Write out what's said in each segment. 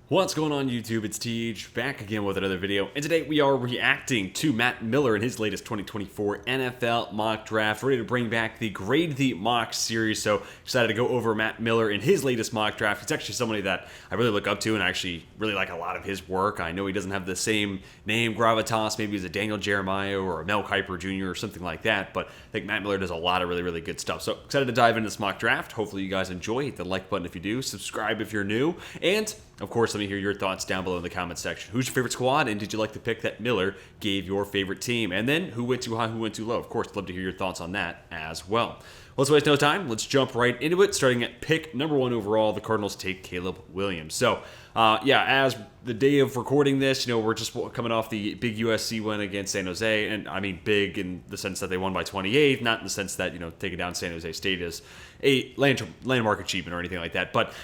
What's going on YouTube? It's TH back again with another video, and today we are reacting to Matt Miller in his latest 2024 NFL mock draft, ready to bring back the Grade the Mock series. So excited to go over Matt Miller in his latest mock draft. It's actually somebody that I really look up to and I actually really like a lot of his work. I know he doesn't have the same name gravitas maybe as a Daniel Jeremiah or a Mel Kiper Jr. or something like that, but I think Matt Miller does a lot of really good stuff. So excited to dive into this mock draft. Hopefully you guys enjoy. Hit the like button if you do, subscribe if you're new, and of course, let me hear your thoughts down below in the comment section. Who's your favorite squad, and did you like the pick that Miller gave your favorite team? And then, who went too high, who went too low? Of course, I'd love to hear your thoughts on that as well. Well, let's waste no time. Let's jump right into it, starting at pick number 1 overall. The Cardinals take Caleb Williams. So, as the day of recording this, we're just coming off the big USC win against San Jose, and I mean big in the sense that they won by 28, not in the sense that, taking down San Jose State is a landmark achievement or anything like that. But,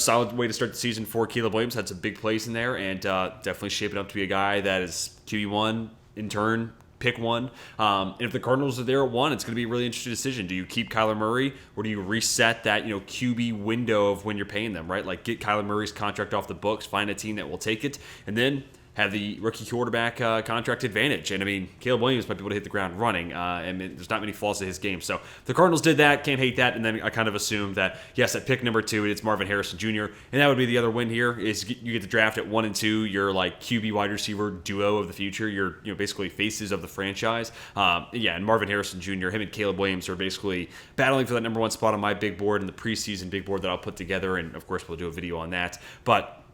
solid way to start the season for Caleb Williams. Had some big plays in there, and definitely shaping up to be a guy that is QB1, in turn, pick one. And if the Cardinals are there at 1, it's going to be a really interesting decision. Do you keep Kyler Murray, or do you reset that QB window of when you're paying them, right? Like, get Kyler Murray's contract off the books, find a team that will take it, and then have the rookie quarterback contract advantage. And I mean, Caleb Williams might be able to hit the ground running, and there's not many flaws to his game. So the Cardinals did that, can't hate that. And then I kind of assumed that, yes, at pick number 2, it's Marvin Harrison Jr., and that would be the other win here, is you get the draft at 1 and 2, your like QB wide receiver duo of the future, your basically faces of the franchise. And Marvin Harrison Jr., him and Caleb Williams are basically battling for that number 1 spot on my big board, and the preseason big board that I'll put together, and of course we'll do a video on that. But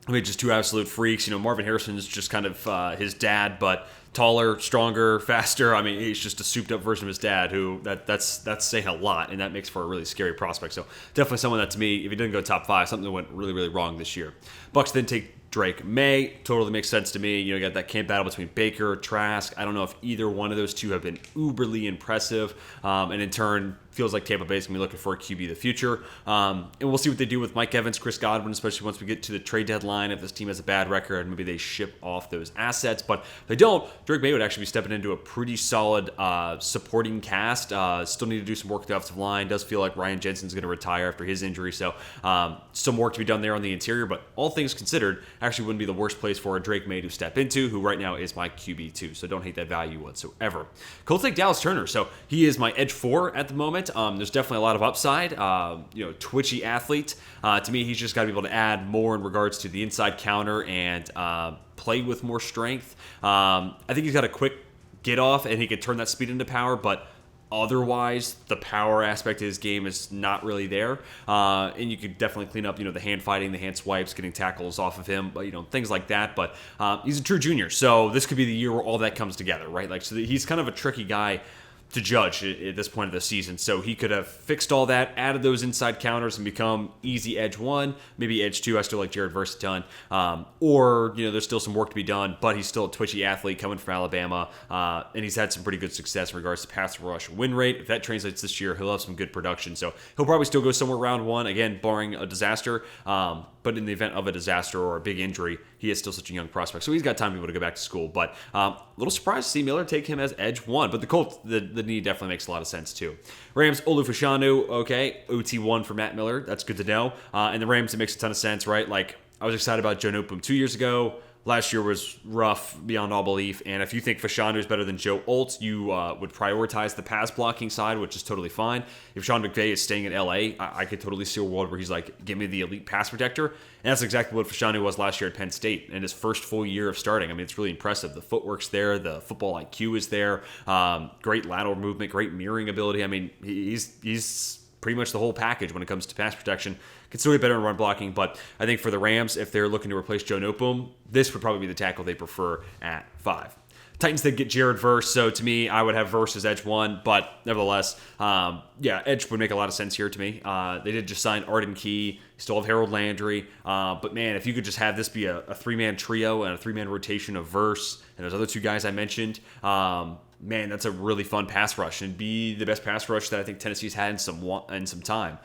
I mean, just two absolute freaks. Marvin Harrison is just kind of his dad, but taller, stronger, faster. I mean, he's just a souped-up version of his dad, who that's saying a lot, and that makes for a really scary prospect. So definitely someone that, to me, if he didn't go top 5, something that went really wrong this year. Bucs then take Drake May. Totally makes sense to me. You got that camp battle between Baker, Trask. I don't know if either one of those two have been uberly impressive, and in turn, feels like Tampa Bay is going to be looking for a QB of the future. And we'll see what they do with Mike Evans, Chris Godwin, especially once we get to the trade deadline. If this team has a bad record, maybe they ship off those assets. But if they don't, Drake May would actually be stepping into a pretty solid supporting cast. Still need to do some work with the offensive line. Does feel like Ryan Jensen's going to retire after his injury. So some work to be done there on the interior. But all things considered, actually wouldn't be the worst place for a Drake May to step into, who right now is my QB2. So don't hate that value whatsoever. Colts take Dallas Turner. So he is my edge 4 at the moment. There's definitely a lot of upside. Twitchy athlete. To me, he's just got to be able to add more in regards to the inside counter and play with more strength. I think he's got a quick get off, and he can turn that speed into power, but otherwise, the power aspect of his game is not really there. And you could definitely clean up, the hand fighting, the hand swipes, getting tackles off of him, but things like that. But he's a true junior, so this could be the year where all that comes together, right? Like, so he's kind of a tricky guy to judge at this point of the season. So he could have fixed all that, added those inside counters, and become easy edge 1, maybe edge 2. I still like Jared Verse a ton. Or, there's still some work to be done, but he's still a twitchy athlete coming from Alabama, and he's had some pretty good success in regards to pass rush win rate. If that translates this year, he'll have some good production. So he'll probably still go somewhere round 1, again, barring a disaster. But in the event of a disaster or a big injury, he is still such a young prospect. So he's got time to be able to go back to school. But a little surprised to see Miller take him as edge 1. But the Colts, the need definitely makes a lot of sense too. Rams, Olu Fashanu, okay. OT1 for Matt Miller. That's good to know. And the Rams, it makes a ton of sense, right? Like, I was excited about Joe Noteboom 2 years ago. Last year was rough beyond all belief, and if you think Fashanu is better than Joe Alt, you would prioritize the pass blocking side, which is totally fine. If Sean McVay is staying in LA, I could totally see a world where he's like, give me the elite pass protector, and that's exactly what Fashanu was last year at Penn State in his first full year of starting. I mean, it's really impressive. The footwork's there, the football IQ is there, great lateral movement, great mirroring ability. I mean, he's pretty much the whole package when it comes to pass protection. Could still get better in run blocking, but I think for the Rams, if they're looking to replace Joe Noteboom, this would probably be the tackle they prefer at 5. Titans did get Jared Verse, so to me, I would have Verse as edge 1, but nevertheless, edge would make a lot of sense here to me. They did just sign Arden Key, still have Harold Landry, but man, if you could just have this be a 3-man trio and a 3-man rotation of Verse and those other 2 guys I mentioned, man, that's a really fun pass rush and be the best pass rush that I think Tennessee's had in some time.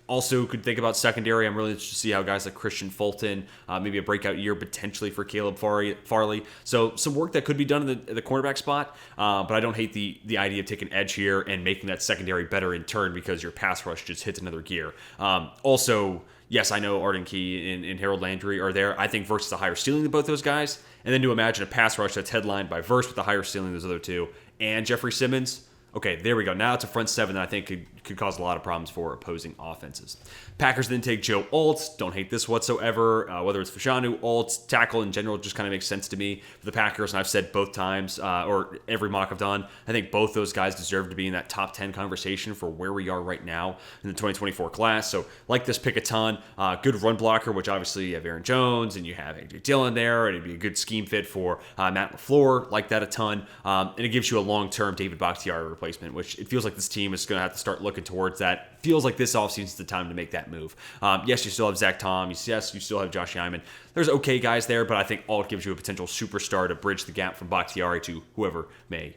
Also, could think about secondary. I'm really interested to see how guys like Christian Fulton, maybe a breakout year potentially for Caleb Farley. So some work that could be done in the cornerback spot, but I don't hate the idea of taking edge here and making that secondary better in turn because your pass rush just hits another gear. Also, yes, I know Arden Key and Harold Landry are there. I think Verse is a higher ceiling than both those guys. And then to imagine a pass rush that's headlined by Verse with a higher ceiling than those other two and Jeffrey Simmons. Okay, there we go. Now it's a front seven that I think could cause a lot of problems for opposing offenses. Packers then take Joe Alt. Don't hate this whatsoever. Whether it's Fashanu, Alt, tackle in general just kind of makes sense to me for the Packers. And I've said both times, or every mock I've done, I think both those guys deserve to be in that top 10 conversation for where we are right now in the 2024 class. So like this pick a ton. Good run blocker, which obviously you have Aaron Jones and you have A.J. Dillon there. And it'd be a good scheme fit for Matt LaFleur. Like that a ton. And it gives you a long-term David Bakhtiari replacement, which it feels like this team is going to have to start looking towards that. Feels like this offseason is the time to make that move. Yes, you still have Zach Tom. Yes, you still have Josh Hyman. There's okay guys there, but I think Alt gives you a potential superstar to bridge the gap from Bakhtiari to whoever may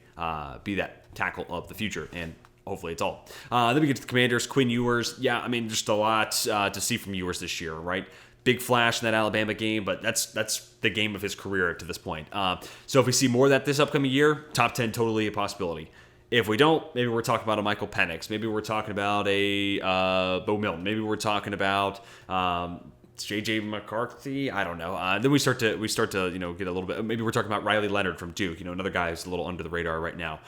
be that tackle of the future. And hopefully it's all. Then we get to the Commanders. Quinn Ewers. Yeah, I mean, just a lot to see from Ewers this year, right? Big flash in that Alabama game, but that's the game of his career to this point. So if we see more of that this upcoming year, top 10 totally a possibility. If we don't, maybe we're talking about a Michael Penix. Maybe we're talking about a Bo Milton. Maybe we're talking about J.J. McCarthy. I don't know. Then we start to get a little bit. Maybe we're talking about Riley Leonard from Duke. Another guy who's a little under the radar right now.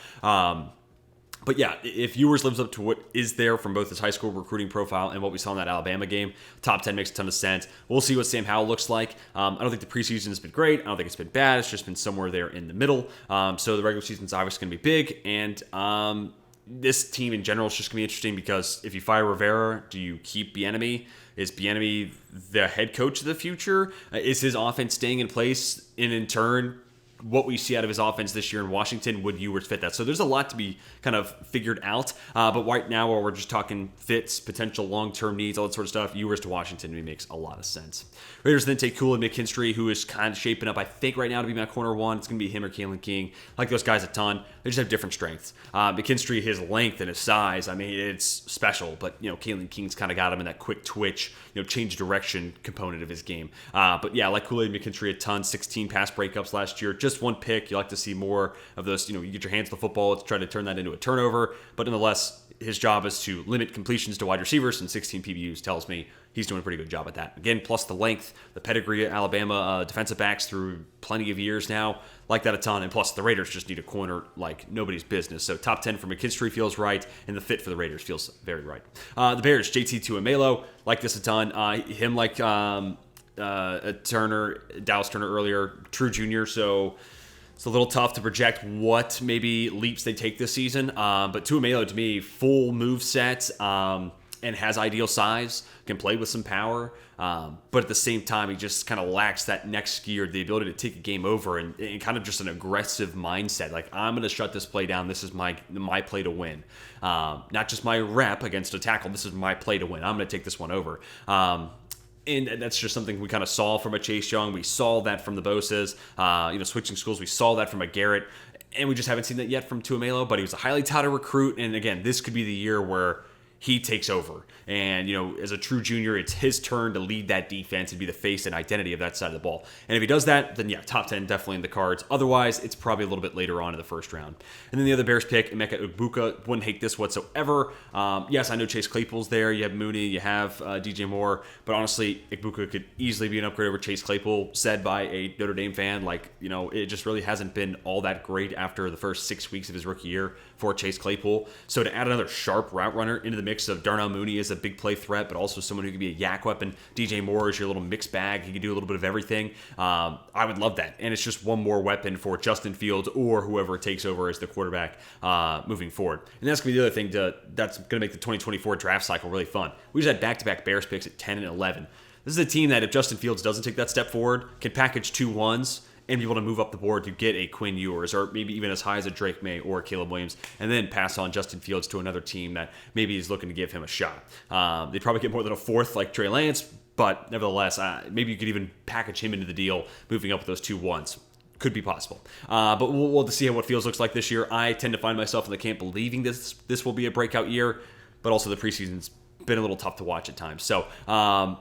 But yeah, if Ewers lives up to what is there from both his high school recruiting profile and what we saw in that Alabama game, top 10 makes a ton of sense. We'll see what Sam Howell looks like. I don't think the preseason has been great. I don't think it's been bad. It's just been somewhere there in the middle. So the regular season is obviously going to be big. And this team in general is just going to be interesting because if you fire Rivera, do you keep Bieniemy? Is Bieniemy the head coach of the future? Is his offense staying in place? And in turn, what we see out of his offense this year in Washington, would Ewers fit that? So there's a lot to be kind of figured out. But right now, while we're just talking fits, potential long-term needs, all that sort of stuff, Ewers to Washington to me makes a lot of sense. Raiders then take Cooley McKinstry, who is kind of shaping up, I think, right now to be my corner one. It's going to be him or Kina King. I like those guys a ton. They just have different strengths. McKinstry, his length and his size, I mean, it's special. But, Kina King's kind of got him in that quick twitch, change direction component of his game. But yeah, I like Cooley McKinstry a ton. 16 pass breakups last year. Just one pick. You like to see more of those. You get your hands on the football. Let's try to turn that into a turnover. But nonetheless, his job is to limit completions to wide receivers, and 16 PBUs tells me he's doing a pretty good job at that. Again, plus the length, the pedigree of Alabama defensive backs through plenty of years now. Like that a ton. And plus, the Raiders just need a corner like nobody's business. So top 10 for McKinstry feels right, and the fit for the Raiders feels very right. The Bears, JT Tuimoloau, like this a ton. Him like Dallas Turner earlier, true junior, so it's a little tough to project what maybe leaps they take this season. But Tuimoloau, to me, full move set and has ideal size, can play with some power. But at the same time, he just kind of lacks that next gear, the ability to take a game over and kind of just an aggressive mindset. Like, I'm going to shut this play down. This is my play to win. Not just my rep against a tackle. This is my play to win. I'm going to take this one over. And that's just something we kind of saw from a Chase Young. We saw that from the Boses. Switching schools, we saw that from a Garrett. And we just haven't seen that yet from Tuimoloau. But he was a highly touted recruit. And again, this could be the year where he takes over. And, as a true junior, it's his turn to lead that defense and be the face and identity of that side of the ball. And if he does that, then yeah, top 10 definitely in the cards. Otherwise, it's probably a little bit later on in the first round. And then the other Bears pick, Emeka Egbuka, wouldn't hate this whatsoever. Yes, I know Chase Claypool's there. You have Mooney, you have DJ Moore. But honestly, Egbuka could easily be an upgrade over Chase Claypool, said by a Notre Dame fan. It just really hasn't been all that great after the first 6 weeks of his rookie year for Chase Claypool. So to add another sharp route runner into the mix of Darnell Mooney is a big play threat, but also someone who can be a yak weapon. DJ Moore is your little mixed bag. He can do a little bit of everything. I would love that. And it's just one more weapon for Justin Fields or whoever takes over as the quarterback moving forward. And that's going to be the other thing that's going to make the 2024 draft cycle really fun. We just had back-to-back Bears picks at 10 and 11. This is a team that if Justin Fields doesn't take that step forward, can package 2 1s and be able to move up the board to get a Quinn Ewers or maybe even as high as a Drake May or Caleb Williams, and then pass on Justin Fields to another team that maybe is looking to give him a shot. They'd probably get more than a 4th like Trey Lance, but nevertheless, maybe you could even package him into the deal, moving up with those 2 1s. Could be possible. But we'll have to see how what Fields looks like this year. I tend to find myself in the camp believing this will be a breakout year, but also the preseason's been a little tough to watch at times. So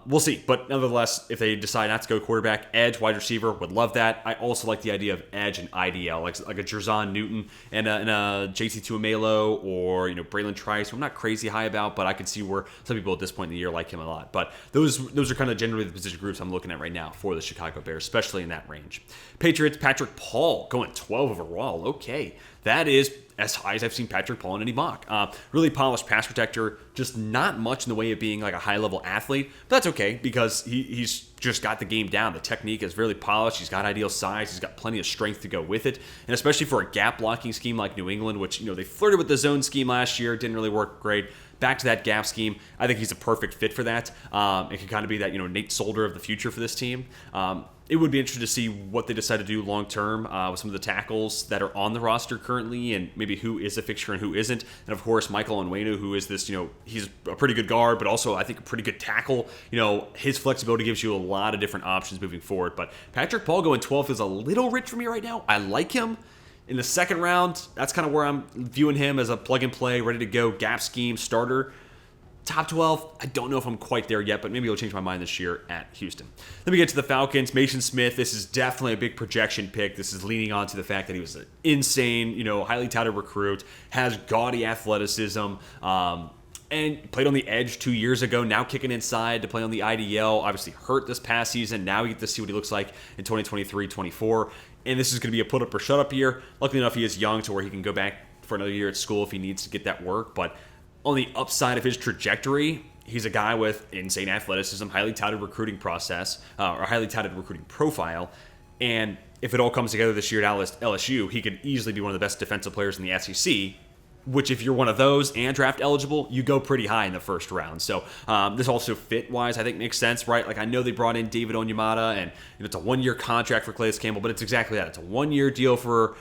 we'll see. But nevertheless, if they decide not to go quarterback, edge, wide receiver, would love that. I also like the idea of edge and IDL, like a Jerzon Newton and a JC Tuamelo or Braylon Trice, who I'm not crazy high about, but I can see where some people at this point in the year like him a lot. But those are kind of generally the position groups I'm looking at right now for the Chicago Bears, especially in that range. Patriots, Patrick Paul going 12 overall. Okay, that is as high as I've seen Patrick Paul in any mock. Really polished pass protector, just not much in the way of being like a high-level athlete. But that's okay because he's just got the game down. The technique is really polished. He's got ideal size. He's got plenty of strength to go with it. And especially for a gap-blocking scheme like New England, which, they flirted with the zone scheme last year. Didn't really work great. Back to that gap scheme. I think he's a perfect fit for that. It can kind of be that, Nate Solder of the future for this team. It would be interesting to see what they decide to do long term with some of the tackles that are on the roster currently, and maybe who is a fixture and who isn't. And of course, Michael Onwenu, who is this, he's a pretty good guard, but also I think a pretty good tackle. His flexibility gives you a lot of different options moving forward. But Patrick Paul going 12 feels a little rich for me right now. I like him. In the second round, that's kind of where I'm viewing him as a plug-and-play, ready-to-go gap scheme starter. Top 12, I don't know if I'm quite there yet, but maybe I'll change my mind this year at Houston. Then we get to the Falcons. Mason Smith, this is definitely a big projection pick. This is leaning on to the fact that he was an insane, highly touted recruit, has gaudy athleticism, and played on the edge 2 years ago, now kicking inside to play on the IDL. Obviously hurt this past season. Now we get to see what he looks like in 2023-24. And this is going to be a put-up or shut-up year. Luckily enough, he is young to where he can go back for another year at school if he needs to get that work. But on the upside of his trajectory, he's a guy with insane athleticism, highly touted recruiting process, or highly touted recruiting profile. And if it all comes together this year at LSU, he could easily be one of the best defensive players in the SEC, which if you're one of those and draft eligible, you go pretty high in the first round. So this also fit-wise, I think makes sense, right? Like I know they brought in David Onyemata, and it's a one-year contract for Calais Campbell, but it's exactly that. It's a one-year deal for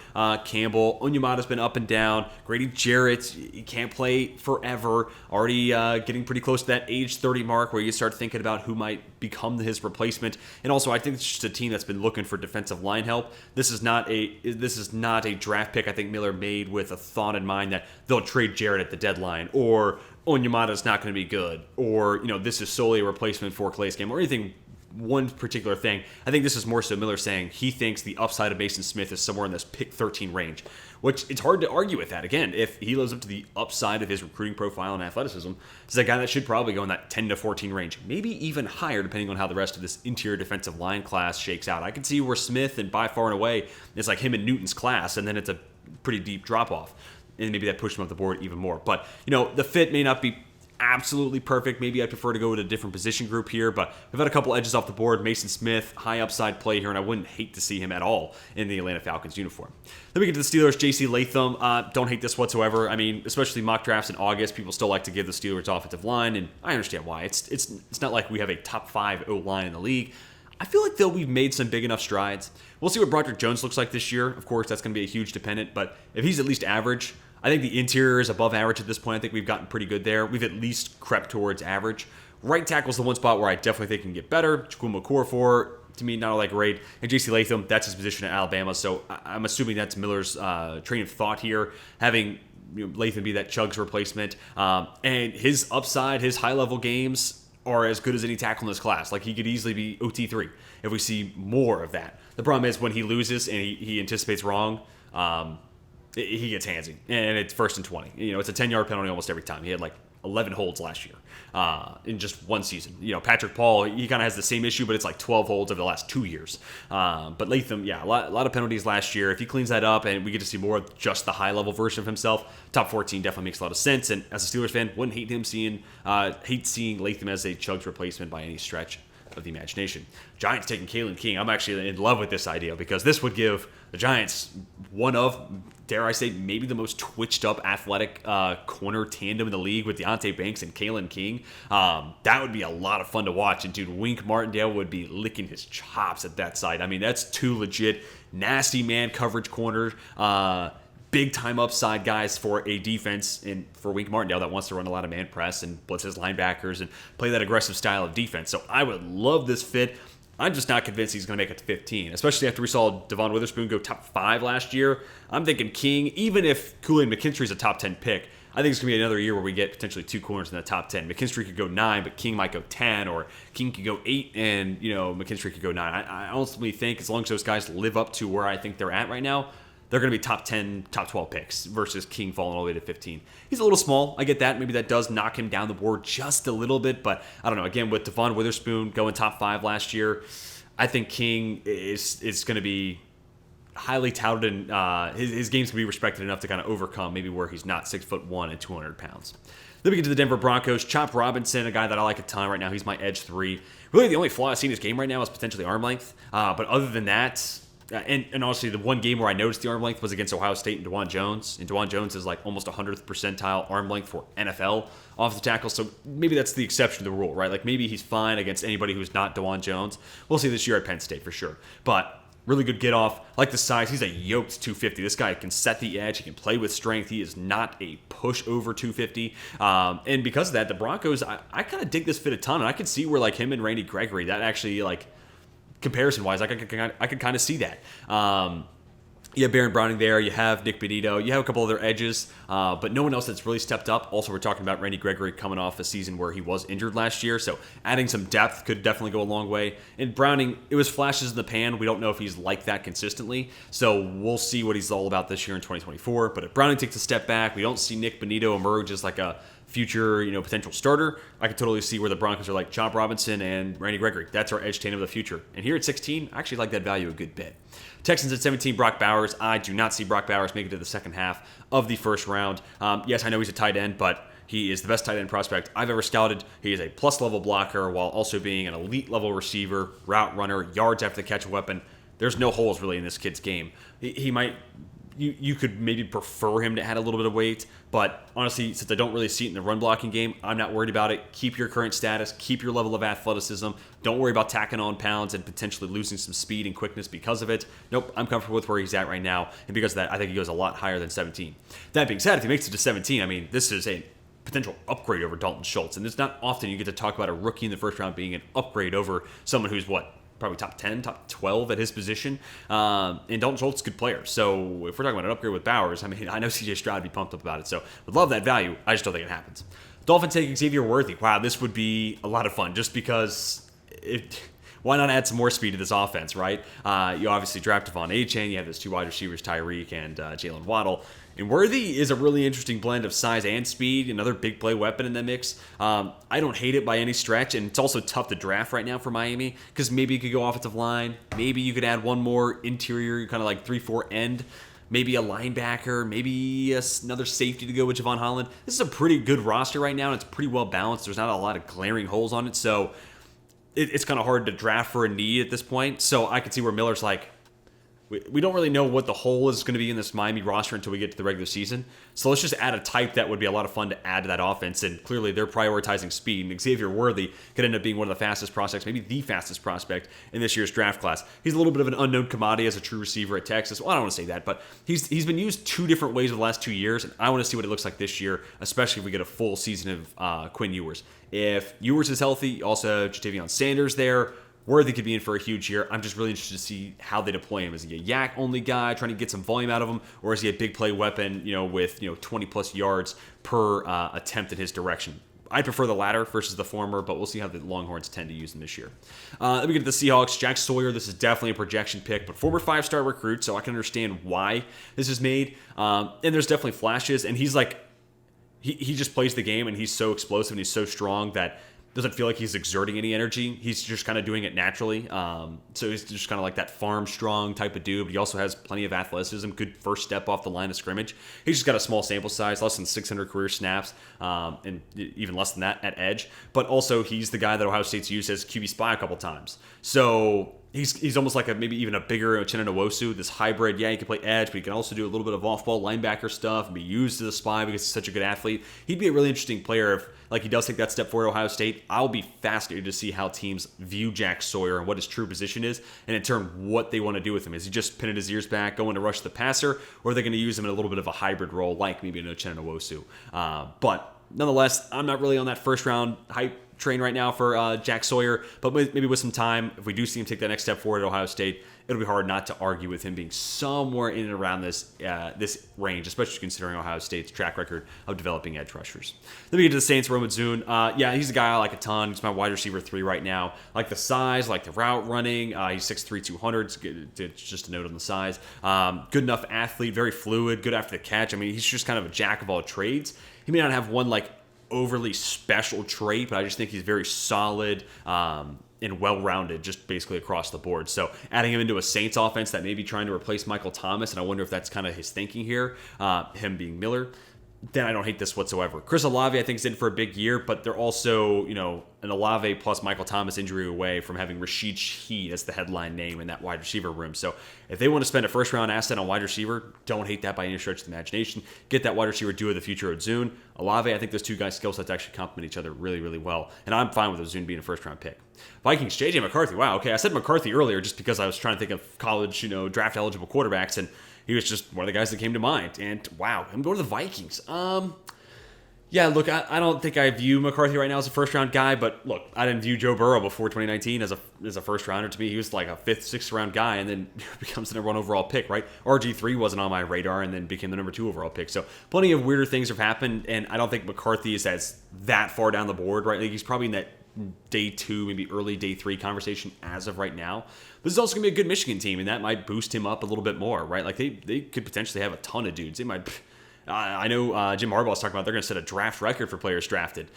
Campbell. Onyemata's been up and down. Grady Jarrett, he can't play forever. Already getting pretty close to that age 30 mark where you start thinking about who might become his replacement. And also, I think it's just a team that's been looking for defensive line help. This is not a draft pick I think Miller made with a thought in mind that they'll trade Jarrett at the deadline, or Onyemata's not going to be good, or this is solely a replacement for Calais Campbell, or anything, one particular thing. I think this is more so Miller saying he thinks the upside of Mason Smith is somewhere in this pick 13 range, which it's hard to argue with that. Again, if he lives up to the upside of his recruiting profile and athleticism, he's a guy that should probably go in that 10 to 14 range, maybe even higher depending on how the rest of this interior defensive line class shakes out. I can see where Smith, and by far and away, it's like him and Newton's class, and then it's a pretty deep drop-off. And maybe that pushed him up the board even more. But, the fit may not be absolutely perfect. Maybe I'd prefer to go with a different position group here. But we've had a couple edges off the board. Mason Smith, high upside play here, and I wouldn't hate to see him at all in the Atlanta Falcons uniform. Then we get to the Steelers, J.C. Latham. Don't hate this whatsoever. I mean, especially mock drafts in August, people still like to give the Steelers offensive line, and I understand why. It's not like we have a top 5 O-line in the league. I feel like, though, we've made some big enough strides. We'll see what Broderick Jones looks like this year. Of course, that's going to be a huge dependent, but if he's at least average, I think the interior is above average at this point. I think we've gotten pretty good there. We've at least crept towards average. Right tackle is the one spot where I definitely think can get better. Chukwuma Okorafor, to me, not all that great. And J.C. Latham, that's his position at Alabama, so I'm assuming that's Miller's train of thought here, having Latham be that Chugg's replacement. And his upside, his high-level games are as good as any tackle in this class. Like, he could easily be OT3 if we see more of that. The problem is when he loses and he anticipates wrong, he gets handsy, and it's 1st and 20. It's a 10-yard penalty almost every time. He had like 11 holds last year in just one season. Patrick Paul, he kind of has the same issue, but it's like 12 holds over the last 2 years. But Latham, yeah, a lot of penalties last year. If he cleans that up and we get to see more of just the high-level version of himself, top 14 definitely makes a lot of sense. And as a Steelers fan, wouldn't hate seeing Latham as a Chugg's replacement by any stretch of the imagination. Giants taking Kina King. I'm actually in love with this idea because this would give the Giants one of, dare I say, maybe the most twitched up athletic corner tandem in the league with Deonte Banks and Kina King. That would be a lot of fun to watch. And dude, Wink Martindale would be licking his chops at that site. I mean, that's two legit nasty man coverage corners. Big time upside guys for a defense, and for Wink Martindale that wants to run a lot of man press and blitz his linebackers and play that aggressive style of defense. So I would love this fit. I'm just not convinced he's going to make it to 15, especially after we saw Devon Witherspoon go top 5 last year. I'm thinking King, even if Kool-Aid McKinstry is a top 10 pick, I think it's going to be another year where we get potentially 2 corners in the top 10. McKinstry could go 9, but King might go 10, or King could go 8, and McKinstry could go 9. I ultimately think as long as those guys live up to where I think they're at right now, they're going to be top 10, top 12 picks versus King falling all the way to 15. He's a little small. I get that. Maybe that does knock him down the board just a little bit, but I don't know. Again, with Devon Witherspoon going top 5 last year, I think King is going to be highly touted, and his game's going to be respected enough to kind of overcome maybe where he's not 6'1" and 200 pounds. Then we get to the Denver Broncos. Chop Robinson, a guy that I like a ton right now. He's my edge 3. Really, the only flaw I see in his game right now is potentially arm length. But other than that, and honestly, the one game where I noticed the arm length was against Ohio State and DeJuan Jones. And DeJuan Jones is like almost 100th percentile arm length for NFL off the tackle. So maybe that's the exception to the rule, right? Like maybe he's fine against anybody who's not DeJuan Jones. We'll see this year at Penn State for sure. But really good get off. Like the size. He's a yoked 250. This guy can set the edge. He can play with strength. He is not a push over 250. And because of that, the Broncos, I kind of dig this fit a ton. And I could see where like him and Randy Gregory, that actually like comparison-wise, I could kind of see that. You have Baron Browning there. You have Nick Benito. You have a couple other edges, but no one else that's really stepped up. Also, we're talking about Randy Gregory coming off a season where he was injured last year, so adding some depth could definitely go a long way. And Browning, it was flashes in the pan. We don't know if he's like that consistently, so we'll see what he's all about this year in 2024. But if Browning takes a step back, we don't see Nick Benito emerge as like a future, potential starter, I could totally see where the Broncos are like Chop Robinson and Randy Gregory. That's our edge tandem of the future. And here at 16, I actually like that value a good bit. Texans at 17, Brock Bowers. I do not see Brock Bowers make it to the second half of the first round. Yes, I know he's a tight end, but he is the best tight end prospect I've ever scouted. He is a plus-level blocker while also being an elite-level receiver, route runner, yards after the catch weapon. There's no holes really in this kid's game. He might... You could maybe prefer him to add a little bit of weight, but honestly, since I don't really see it in the run blocking game, I'm not worried about it. Keep your current status, keep your level of athleticism. Don't worry about tacking on pounds and potentially losing some speed and quickness because of it. Nope, I'm comfortable with where he's at right now, and because of that, I think he goes a lot higher than 17. That being said, if he makes it to 17, I mean, this is a potential upgrade over Dalton Schultz, and it's not often you get to talk about a rookie in the first round being an upgrade over someone who's probably top 10, top 12 at his position. And Dalton Schultz is a good player. So if we're talking about an upgrade with Bowers, I mean, I know CJ Stroud would be pumped up about it. So would love that value. I just don't think it happens. Dolphins taking Xavier Worthy. Wow, this would be a lot of fun just because why not add some more speed to this offense, right? You obviously draft Devon Achane. You have those 2 wide receivers, Tyreek and Jalen Waddle. And Worthy is a really interesting blend of size and speed, another big play weapon in that mix. I don't hate it by any stretch, and it's also tough to draft right now for Miami because maybe you could go offensive line. Maybe you could add one more interior, kind of like 3-4 end. Maybe a linebacker, maybe another safety to go with Javon Holland. This is a pretty good roster right now, and it's pretty well balanced. There's not a lot of glaring holes on it, so it's kind of hard to draft for a need at this point. So I can see where Miller's like, we don't really know what the hole is going to be in this Miami roster until we get to the regular season. So let's just add a type that would be a lot of fun to add to that offense. And clearly they're prioritizing speed. And Xavier Worthy could end up being one of the fastest prospects, maybe the fastest prospect in this year's draft class. He's a little bit of an unknown commodity as a true receiver at Texas. Well, I don't want to say that, but he's been used 2 different ways over the last 2 years. And I want to see what it looks like this year, especially if we get a full season of Quinn Ewers. If Ewers is healthy, also have Jatavion Sanders there. Worthy could be in for a huge year. I'm just really interested to see how they deploy him. Is he a yak-only guy trying to get some volume out of him, or is he a big play weapon, with 20-plus yards per attempt in his direction? I prefer the latter versus the former, but we'll see how the Longhorns tend to use him this year. Then we get to the Seahawks. Jack Sawyer, this is definitely a projection pick, but former 5-star recruit, so I can understand why this is made. And there's definitely flashes, and he's like, he just plays the game, and he's so explosive, and he's so strong that doesn't feel like he's exerting any energy. He's just kind of doing it naturally. So he's just kind of like that farm strong type of dude, but he also has plenty of athleticism, good first step off the line of scrimmage. He's just got a small sample size, less than 600 career snaps, and even less than that at edge. But also he's the guy that Ohio State's used as QB spy a couple times. So he's almost like maybe even a bigger Uchenna Nwosu, this hybrid. Yeah, he can play edge, but he can also do a little bit of off-ball linebacker stuff and be used as a spy because he's such a good athlete. He'd be a really interesting player if he does take that step forward at Ohio State. I'll be fascinated to see how teams view Jack Sawyer and what his true position is, and in turn, what they want to do with him. Is he just pinning his ears back, going to rush the passer, or are they going to use him in a little bit of a hybrid role, like maybe an Uchenna Nwosu? But nonetheless, I'm not really on that first-round hype train right now for Jack Sawyer, but maybe with some time, if we do see him take that next step forward at Ohio State, it'll be hard not to argue with him being somewhere in and around this range, especially considering Ohio State's track record of developing edge rushers. Then we get to the Saints, Roman Zune. Yeah, he's a guy I like a ton. He's my wide receiver 3 right now. Like the size, like the route running. He's 6'3", 200. It's just a note on the size. Good enough athlete, very fluid, good after the catch. I mean, he's just kind of a jack of all trades. He may not have one like overly special trait, but I just think he's very solid and well-rounded just basically across the board. So adding him into a Saints offense that may be trying to replace Michael Thomas, and I wonder if that's kind of his thinking here, him being Miller, then I don't hate this whatsoever. Chris Olave, I think, is in for a big year, but they're also, an Olave plus Michael Thomas injury away from having Rashid Shaheed as the headline name in that wide receiver room. So if they want to spend a first-round asset on wide receiver, don't hate that by any stretch of the imagination. Get that wide receiver duo of the future, Ozune. Olave, I think those two guys' skill sets actually complement each other really, really well, and I'm fine with Ozune being a first-round pick. Vikings, J.J. McCarthy. Wow, okay, I said McCarthy earlier just because I was trying to think of college, draft-eligible quarterbacks, and he was just one of the guys that came to mind. And wow, him going to the Vikings. Yeah, look, I don't think I view McCarthy right now as a first-round guy, but look, I didn't view Joe Burrow before 2019 as a first-rounder. To me, he was like a 5th, 6th-round guy, and then becomes the number 1 overall pick, right? RG3 wasn't on my radar, and then became the number 2 overall pick. So plenty of weirder things have happened, and I don't think McCarthy is that far down the board, right? Like, he's probably in that day 2, maybe early day 3 conversation as of right now. This is also going to be a good Michigan team, and that might boost him up a little bit more, right? Like, they could potentially have a ton of dudes. They might... I know Jim Harbaugh's talking about they're going to set a draft record for players drafted.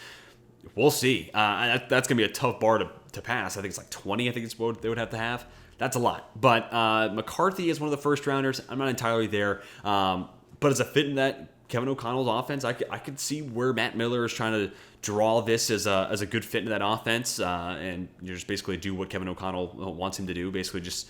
We'll see. That's going to be a tough bar to pass. I think it's like 20, I think it's what they would have to have. That's a lot. But McCarthy is one of the first rounders. I'm not entirely there. But as a fit in that Kevin O'Connell's offense, I could see where Matt Miller is trying to draw this as a good fit into that offense. And you just basically do what Kevin O'Connell wants him to do. Basically just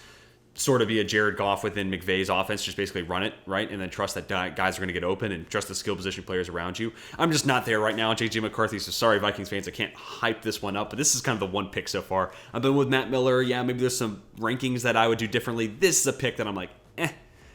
sort of be a Jared Goff within McVay's offense, just basically run it, right? And then trust that guys are going to get open and trust the skill position players around you. I'm just not there right now, J.J. McCarthy, so sorry, Vikings fans, I can't hype this one up, but this is kind of the one pick so far. I've been with Matt Miller. Yeah, maybe there's some rankings that I would do differently. This is a pick that I'm like,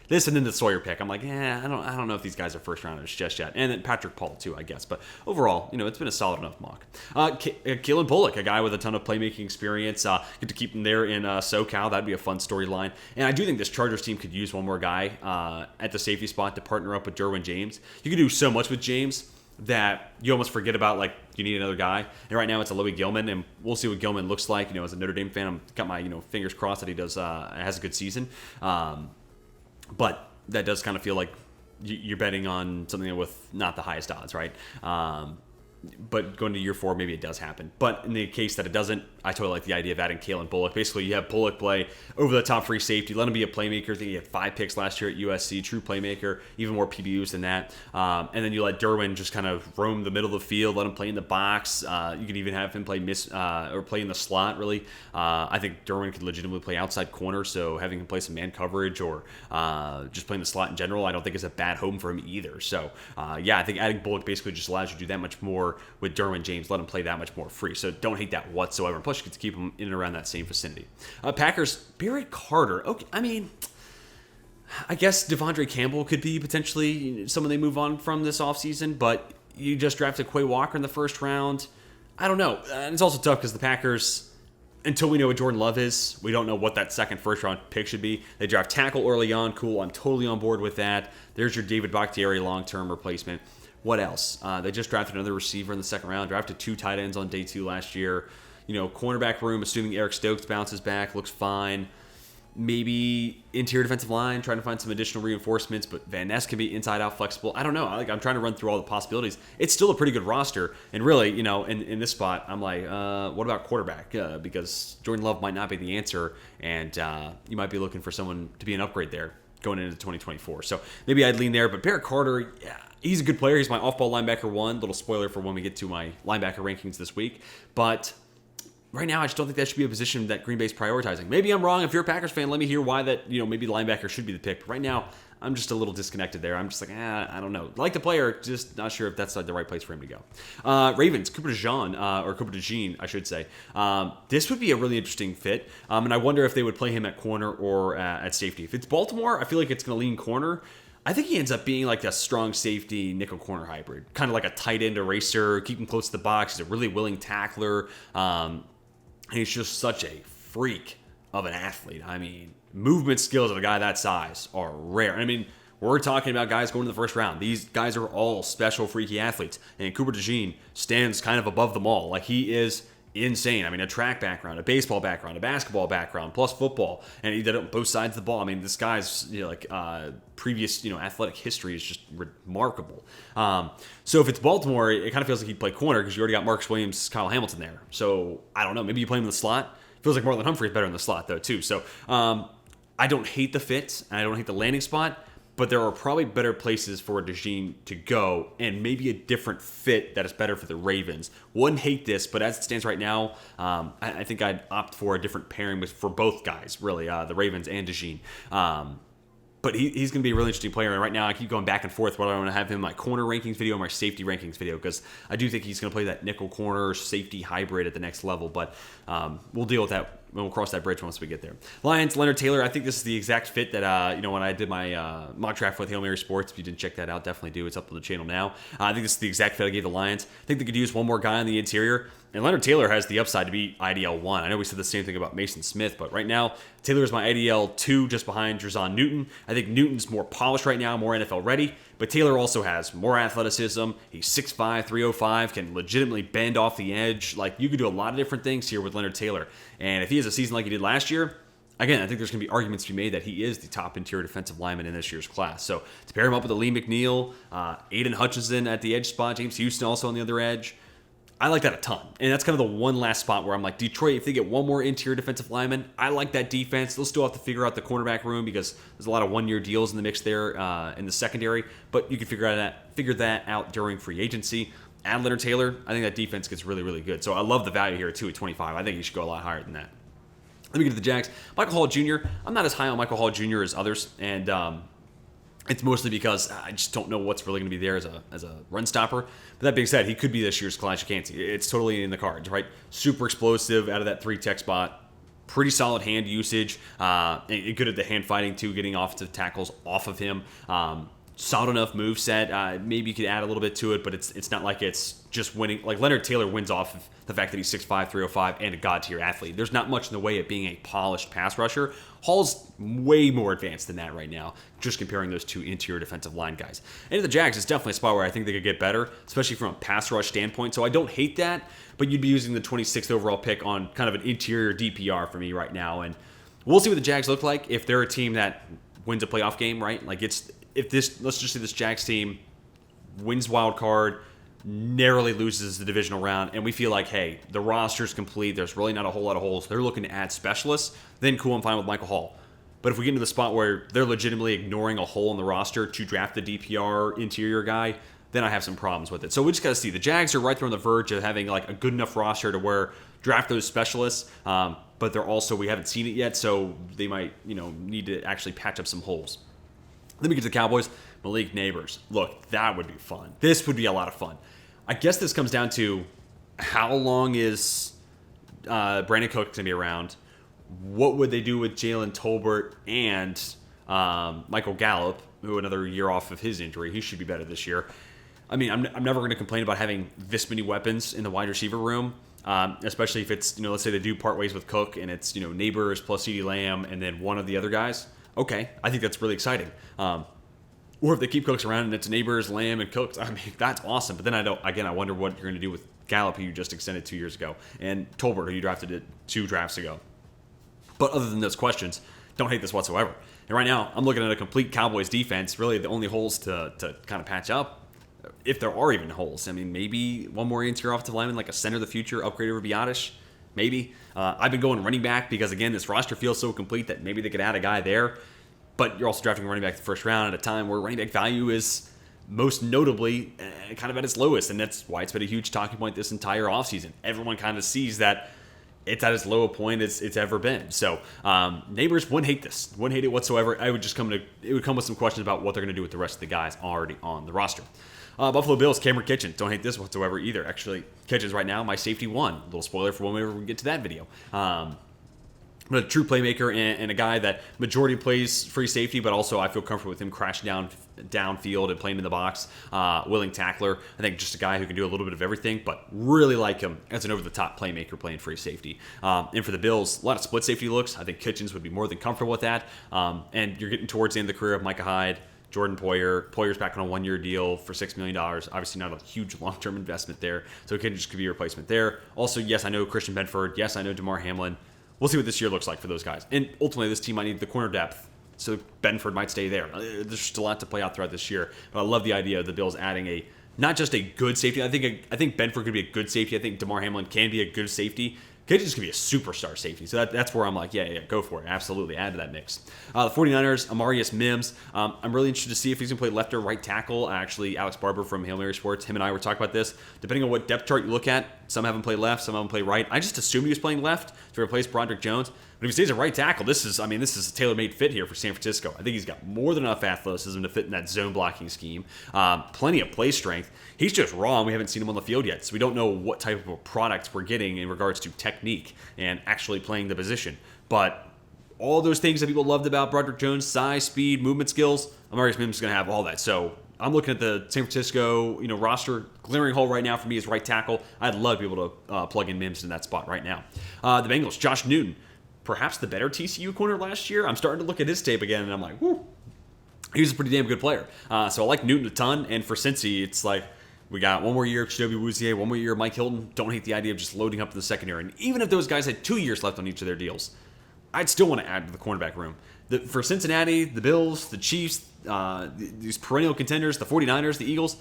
This and then the Sawyer pick. I'm like, I don't know if these guys are first rounders just yet. And then Patrick Paul too, I guess. But overall, it's been a solid enough mock. Keelan Bullock, a guy with a ton of playmaking experience. Get to keep him there in SoCal. That'd be a fun storyline. And I do think this Chargers team could use one more guy at the safety spot to partner up with Derwin James. You can do so much with James that you almost forget about, like, you need another guy. And right now it's a Louis Gilman, and we'll see what Gilman looks like. As a Notre Dame fan, I've got my fingers crossed that he has a good season. But that does kind of feel like you're betting on something with not the highest odds, right? But going to year 4, maybe it does happen. But in the case that it doesn't, I totally like the idea of adding Keelan Bullock. Basically, you have Bullock play over the top free safety. Let him be a playmaker. I think he had 5 picks last year at USC. True playmaker. Even more PBUs than that. And then you let Derwin just kind of roam the middle of the field. Let him play in the box. You could even have him play or play in the slot, really. I think Derwin could legitimately play outside corner. So having him play some man coverage or just playing the slot in general, I don't think is a bad home for him either. So, I think adding Bullock basically just allows you to do that much more with Derwin James, let him play that much more free. So don't hate that whatsoever. Plus, you get to keep him in and around that same vicinity. Packers, Barett Carter. Okay, I guess Devondre Campbell could be potentially someone they move on from this offseason, but you just drafted Quay Walker in the first round. I don't know. And it's also tough because the Packers, until we know what Jordan Love is, we don't know what that second first-round pick should be. They draft tackle early on. Cool, I'm totally on board with that. There's your David Bakhtiari long-term replacement. What else? They just drafted another receiver in the second round. Drafted 2 tight ends on day 2 last year. Cornerback room, assuming Eric Stokes bounces back, looks fine. Maybe interior defensive line, trying to find some additional reinforcements, but Van Ness can be inside-out flexible. I don't know. I'm trying to run through all the possibilities. It's still a pretty good roster. And really, in this spot, I'm like, what about quarterback? Because Jordan Love might not be the answer, and you might be looking for someone to be an upgrade there going into 2024. So maybe I'd lean there. But Barett Carter, yeah, he's a good player. He's my off-ball linebacker 1. Little spoiler for when we get to my linebacker rankings this week. But right now, I just don't think that should be a position that Green Bay's prioritizing. Maybe I'm wrong. If you're a Packers fan, let me hear why that, maybe linebacker should be the pick. But right now, I'm just a little disconnected there. I'm just like, I don't know. Like the player, just not sure if that's the right place for him to go. Ravens, Cooper DeJean, I should say. This would be a really interesting fit. And I wonder if they would play him at corner or at safety. If it's Baltimore, I feel like it's going to lean corner. I think he ends up being like a strong safety nickel corner hybrid. Kind of like a tight end eraser, keep him close to the box. He's a really willing tackler. And he's just such a freak of an athlete. movement skills of a guy that size are rare. I mean, we're talking about guys going to the first round. These guys are all special, freaky athletes. And Cooper DeJean stands kind of above them all. Like, he is insane. I mean, a track background, a baseball background, a basketball background, plus football. And he did it on both sides of the ball. I mean, this guy's, previous, athletic history is just remarkable. So if it's Baltimore, it kind of feels like he'd play corner because you already got Marcus Williams, Kyle Hamilton there. So I don't know. Maybe you play him in the slot. Feels like Marlon Humphrey is better in the slot, though, too. So I don't hate the fit, and I don't hate the landing spot. But there are probably better places for DeJean to go and maybe a different fit that is better for the Ravens. Wouldn't hate this, but as it stands right now, I think I'd opt for a different pairing for both guys, really, the Ravens and DeJean. But he's going to be a really interesting player. And right now, I keep going back and forth whether I want to have him in my corner rankings video or my safety rankings video, because I do think he's going to play that nickel corner safety hybrid at the next level. But we'll deal with that. We'll cross that bridge once we get there. Lions, Leonard Taylor. I think this is the exact fit that, when I did my mock draft with Hail Mary Sports. If you didn't check that out, definitely do. It's up on the channel now. I think this is the exact fit I gave the Lions. I think they could use one more guy on the interior. And Leonard Taylor has the upside to be IDL 1. I know we said the same thing about Mason Smith, but right now, Taylor is my IDL 2 just behind Drazon Newton. I think Newton's more polished right now, more NFL ready, but Taylor also has more athleticism. He's 6'5", 305, can legitimately bend off the edge. Like, you could do a lot of different things here with Leonard Taylor. And if he has a season like he did last year, again, I think there's going to be arguments to be made that he is the top interior defensive lineman in this year's class. So to pair him up with Lee McNeil, Aiden Hutchinson at the edge spot, James Houston also on the other edge, I like that a ton. And that's kind of the one last spot where I'm like, Detroit, if they get one more interior defensive lineman, I like that defense. They'll still have to figure out the cornerback room because there's a lot of one-year deals in the mix there in the secondary. But you can figure that out during free agency. Add Leonard Taylor, I think that defense gets really, really good. So I love the value here, too, at 25. I think he should go a lot higher than that. Let me get to the Jags. Michael Hall Jr., I'm not as high on Michael Hall Jr. as others. And it's mostly because I just don't know what's really going to be there as a run stopper. But that being said, he could be this year's Kalijah Kancey. It's totally in the cards, right? Super explosive out of that 3-tech spot. Pretty solid hand usage. Good at the hand fighting, too, getting offensive tackles off of him. Solid enough moveset. Maybe you could add a little bit to it, but it's not like it's just winning. Like, Leonard Taylor wins off of the fact that he's 6'5", 305, and a god-tier athlete. There's not much in the way of being a polished pass rusher. Hall's way more advanced than that right now, just comparing those two interior defensive line guys. And the Jags is definitely a spot where I think they could get better, especially from a pass rush standpoint. So I don't hate that, but you'd be using the 26th overall pick on kind of an interior DPR for me right now. And we'll see what the Jags look like if they're a team that wins a playoff game, right? Like, let's just say this Jags team wins wild card, narrowly loses the divisional round, and we feel like, hey, the roster's complete, there's really not a whole lot of holes, they're looking to add specialists, then cool, I'm fine with Michael Hall. But if we get into the spot where they're legitimately ignoring a hole in the roster to draft the DPR interior guy, then I have some problems with it. So we just got to see. The Jags are right there on the verge of having like a good enough roster to where draft those specialists, but they're also, we haven't seen it yet, so they might, need to actually patch up some holes. Then we get to the Cowboys. Malik Neighbors. Look, that would be fun. This would be a lot of fun. I guess this comes down to how long is Brandon Cook going to be around? What would they do with Jalen Tolbert and Michael Gallup, who another year off of his injury? He should be better this year. I mean, I'm never going to complain about having this many weapons in the wide receiver room, especially if it's, let's say they do part ways with Cook and it's, Neighbors plus CeeDee Lamb and then one of the other guys. Okay, I think that's really exciting. Or if they keep Cooks around and it's Neighbors, Lamb, and Cooks, I mean, that's awesome. But then I wonder what you're going to do with Gallup, who you just extended 2 years ago, and Tolbert, who you drafted 2 drafts ago. But other than those questions, don't hate this whatsoever. And right now, I'm looking at a complete Cowboys defense. Really, the only holes to kind of patch up, if there are even holes. I mean, maybe one more interior offensive lineman, like a center of the future, upgrade over Biotish. Maybe. I've been going running back because, again, this roster feels so complete that maybe they could add a guy there. But you're also drafting running back the first round at a time where running back value is most notably kind of at its lowest. And that's why it's been a huge talking point this entire offseason. Everyone kind of sees that it's at as low a point as it's ever been. So Neighbors wouldn't hate this. Wouldn't hate it whatsoever. It would come with some questions about what they're going to do with the rest of the guys already on the roster. Buffalo Bills, Cameron Kitchen. Don't hate this whatsoever either. Actually, Kitchen's right now my safety 1. A little spoiler for whenever we get to that video. but a true playmaker and a guy that majority plays free safety, but also I feel comfortable with him crashing downfield and playing in the box. Willing tackler. I think just a guy who can do a little bit of everything, but really like him as an over-the-top playmaker playing free safety. And for the Bills, a lot of split safety looks. I think Kitchens would be more than comfortable with that. And you're getting towards the end of the career of Micah Hyde, Jordan Poyer. Poyer's back on a one-year deal for $6 million. Obviously not a huge long-term investment there, so it could just be a replacement there. Also, yes, I know Christian Benford. Yes, I know DeMar Hamlin. We'll see what this year looks like for those guys. And ultimately, this team might need the corner depth, so Benford might stay there. There's just a lot to play out throughout this year. But I love the idea of the Bills adding not just a good safety. I think Benford could be a good safety. I think DeMar Hamlin can be a good safety. Kitchens could be a superstar safety. So that's where I'm like, yeah, go for it. Absolutely. Add to that mix. The 49ers, Amarius Mims. I'm really interested to see if he's going to play left or right tackle. Actually, Alex Barber from Hail Mary Sports, him and I were talking about this. Depending on what depth chart you look at, some have him play left, some have him play right. I just assumed he was playing left to replace Broderick Jones. But if he stays at right tackle, this is a tailor-made fit here for San Francisco. I think he's got more than enough athleticism to fit in that zone blocking scheme. Plenty of play strength. He's just raw, and we haven't seen him on the field yet, so we don't know what type of a product we're getting in regards to technique and actually playing the position. But all those things that people loved about Broderick Jones, size, speed, movement skills, Amarius Mims is going to have all that. So I'm looking at the San Francisco roster. Glaring hole right now for me is right tackle. I'd love to be able to plug in Mims in that spot right now. The Bengals, Josh Newton, perhaps the better TCU corner last year. I'm starting to look at his tape again, and I'm like, whoo, he's a pretty damn good player. So I like Newton a ton, and for Cincy, it's like, we got one more year of Chidobe Awuzie, one more year of Mike Hilton. Don't hate the idea of just loading up in the secondary. And even if those guys had 2 years left on each of their deals, I'd still want to add to the cornerback room. For Cincinnati, the Bills, the Chiefs, these perennial contenders, the 49ers, the Eagles,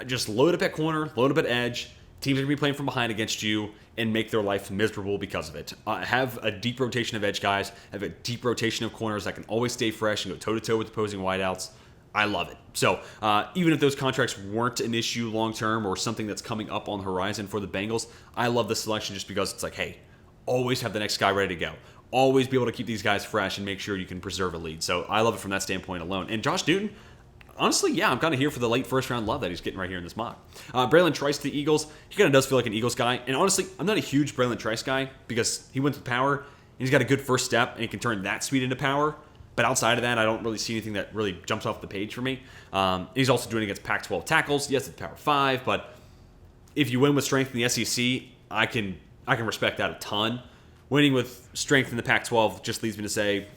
just load up at corner, load up at edge. Teams are going to be playing from behind against you and make their life miserable because of it. Have a deep rotation of edge guys, have a deep rotation of corners that can always stay fresh and go toe-to-toe with opposing wideouts. I love it. So even if those contracts weren't an issue long-term or something that's coming up on the horizon for the Bengals, I love the selection just because it's like, hey, always have the next guy ready to go. Always be able to keep these guys fresh and make sure you can preserve a lead. So I love it from that standpoint alone. And Josh Newton, honestly, yeah, I'm kind of here for the late first-round love that he's getting right here in this mock. Braylon Trice to the Eagles. He kind of does feel like an Eagles guy. And honestly, I'm not a huge Braylon Trice guy because he went with power, and he's got a good first step, and he can turn that speed into power. But outside of that, I don't really see anything that really jumps off the page for me. He's also doing it against Pac-12 tackles. Yes, it's Power 5, but if you win with strength in the SEC, I can respect that a ton. Winning with strength in the Pac-12 just leads me to say,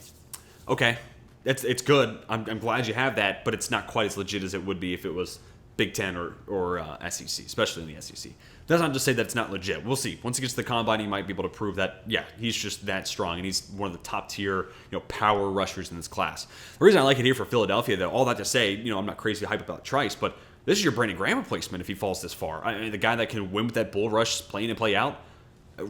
okay, it's good. I'm glad you have that, but it's not quite as legit as it would be if it was Big Ten or SEC, especially in the SEC. That's not to say that it's not legit. We'll see. Once he gets to the combine, he might be able to prove that, yeah, he's just that strong, and he's one of the top tier, power rushers in this class. The reason I like it here for Philadelphia, though, all that to say, I'm not crazy hype about Trice, but this is your Brandon Graham replacement if he falls this far. I mean, the guy that can win with that bull rush, play in and play out.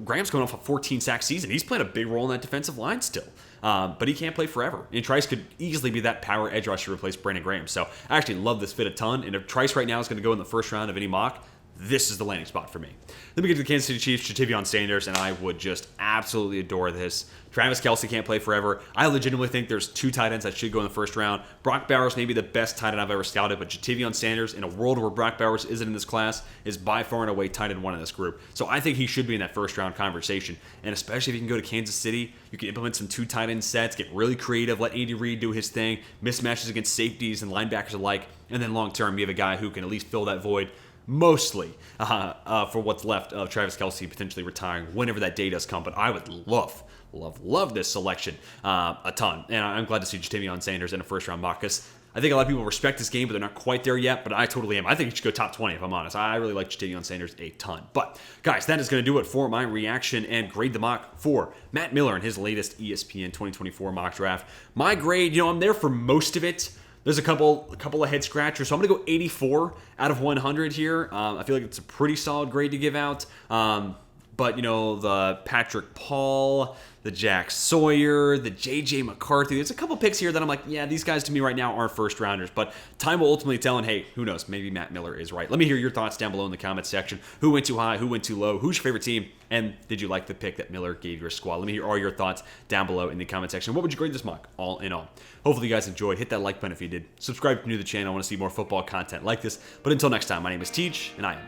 Graham's going off a 14-sack season. He's playing a big role in that defensive line still. But he can't play forever. And Trice could easily be that power edge rusher to replace Brandon Graham. So I actually love this fit a ton. And if Trice right now is going to go in the first round of any mock, this is the landing spot for me. Then we get to the Kansas City Chiefs, Ja'Tavion Sanders, and I would just absolutely adore this. Travis Kelce can't play forever. I legitimately think there's 2 tight ends that should go in the first round. Brock Bowers may be the best tight end I've ever scouted, but Ja'Tavion Sanders, in a world where Brock Bowers isn't in this class, is by far and away tight end 1 in this group. So I think he should be in that first round conversation. And especially if you can go to Kansas City, you can implement some 2 tight end sets, get really creative, let Andy Reid do his thing, mismatches against safeties and linebackers alike, and then long term you have a guy who can at least fill that void mostly for what's left of Travis Kelce potentially retiring whenever that day does come. But I would love this selection a ton. And I'm glad to see Ja'Tavion Sanders in a first-round mock because I think a lot of people respect this game, but they're not quite there yet. But I totally am. I think he should go top 20 if I'm honest. I really like Ja'Tavion Sanders a ton. But, guys, that is going to do it for my reaction and grade the mock for Matt Miller in his latest ESPN 2024 mock draft. My grade, I'm there for most of it. There's a couple of head scratchers, so I'm going to go 84 out of 100 here. I feel like it's a pretty solid grade to give out. But, the Patrick Paul, the Jack Sawyer, the J.J. McCarthy, there's a couple picks here that I'm like, yeah, these guys to me right now aren't first rounders. But time will ultimately tell, and hey, who knows? Maybe Matt Miller is right. Let me hear your thoughts down below in the comments section. Who went too high? Who went too low? Who's your favorite team? And did you like the pick that Miller gave your squad? Let me hear all your thoughts down below in the comment section. What would you grade this mock, all in all? Hopefully you guys enjoyed. Hit that like button if you did. Subscribe if you're new to the channel. I want to see more football content like this. But until next time, my name is Teach, and I am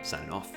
signing off.